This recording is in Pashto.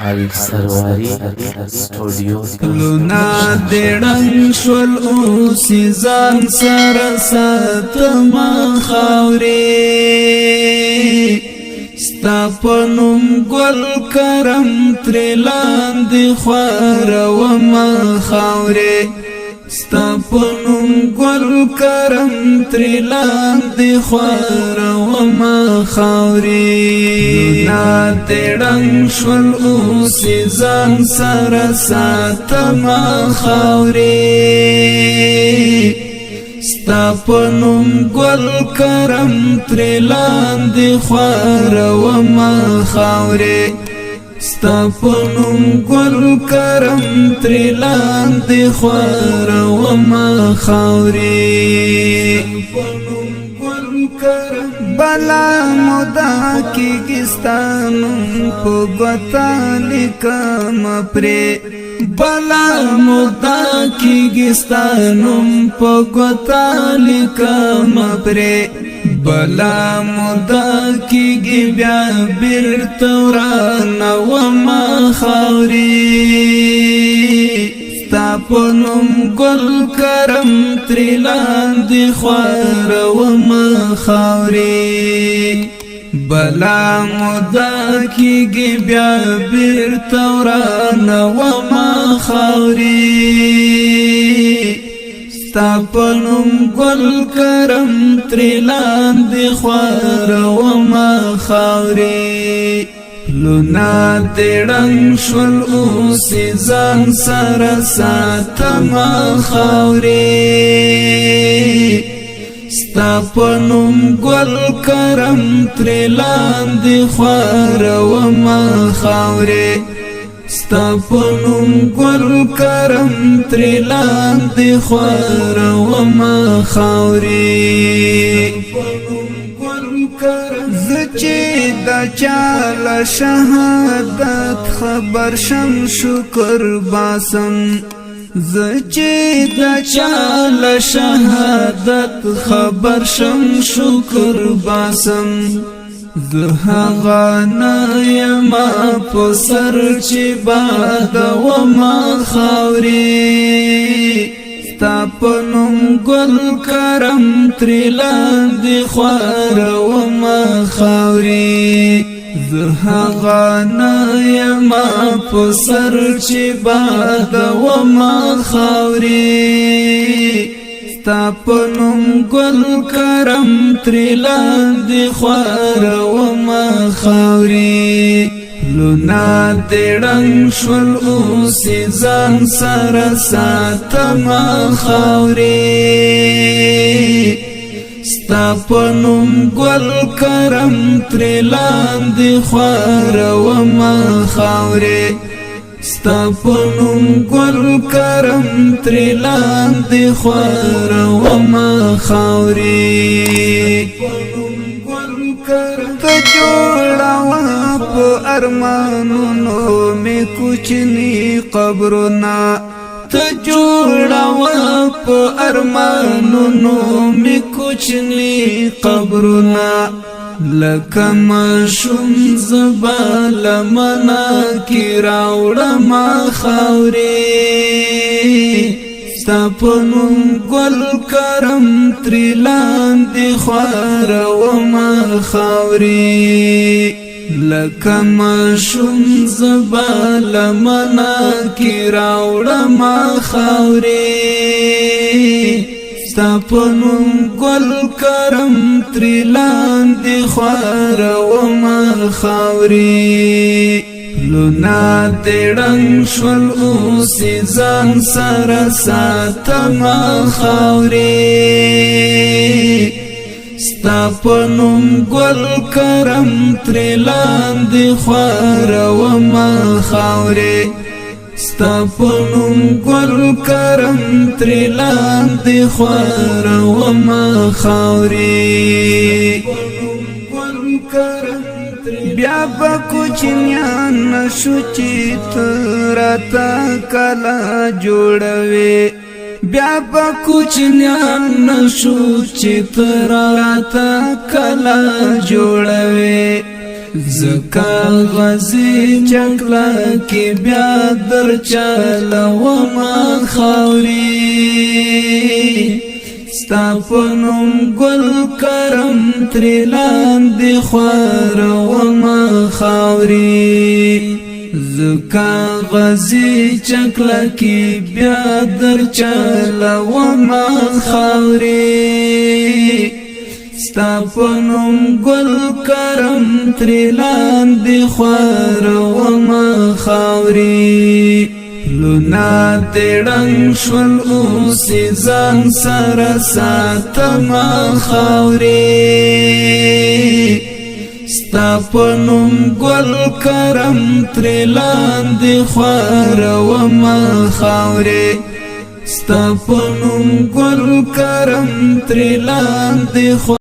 السرواري سټوډیو لونا دړنګ شول اوس ځان سره ساتما خاورې ستا پنوم ګل کرم ترلاندې خوار و ما خاورې ستا پنوم ګل کرم ترلاندې خوار و ما خاورې لونا دړنګ شول اوس ځان سره ساتما خاورې ستا پنوم ګل کرم ترلاندې خوار و ما خاورې ستا پنوم ګل کرم ترلاندې خوار و ما خاورې بلا مودا کیږي ستا نوم په ګوتا لیکم پرې بلا مودا کیږي ستا نوم په ګوتا لیکم پرې بلا مودا کیږي بیا بیرته ورانه و ما خاورې ستا پنوم ګل کرم ترلاندې خوار و ما خاورې بلا مودا کیږي بیا بیرته ورانه و ما خاورې ستا پنوم ګل کرم ترلاندې خوار و ما خاورې لونا دړنګ شول اوس ځان سره ساتما خاورې ستا پنوم ګل کرم ترلاندې خوار و ما خاورې ستا پنوم ګل کرم ترلاندې خوار و ما خاورې زچې د چاله شهادت خبر شم شکر باسم زچې د چاله شهادت خبر شم شکر باسم زه هغه نه یم په سر چې باد و ما خاورې ستا پنوم ګل کرم ترلاندې خوار و ما خاورې زه هغه نه یم په سر چې باد و ما خاورې ستا پنوم ګل کرم ترلاندې خوار و ما خاورې لونا دړنګ شول اوس ځان سره ساتما خاورې ستا پنوم ګل کرم ترلاندې خوار و ما خاورې ستا پنوم ګل کرم ترلاندې خوار و ما خاورې ته جوړاوه په ارمانونو مې کوچني قبرونه ته جوړاوه په ارمانونو مې کوچني قبرونه لکه ماشوم زبا لمنا کې راوړم خاورې ستا پنوم ګل کرم ترلاندې خوار و ما خاورې لکه ماشوم زبا لمنا کې راوړم خاورې ستا پنوم ګل کرم ترلاندې خوار و ما خاورې لونا دړنګ شول اوس ځان سره ساتما خاورې ستا پنوم ګل کرم ترلاندې خوار و ما خاورې ستا پنوم ګل کرم ترلاندې خوار و ما خاورې بیا با کوچنیان نشو چې تراتا کلا جوړوي بیا با کوچنیان نشو چې تراتا کلا جوړوي زکا غزی چکلا کی بیا در چالا وما خاوری ستا پنوم گل کرم تریلان دی خوار وما خاوری زکا غزی چکلا کی بیا در چالا وما خاوری ستا پنوم گل کرم تریلان دی خوار وما خاوری لونا تیڑنگ شول اوسی زان سر ساتما خاوری ستا پنوم گل کرم تریلان دی خوار وما خاوری ستا پنوم گل کرم تریلان دی خوار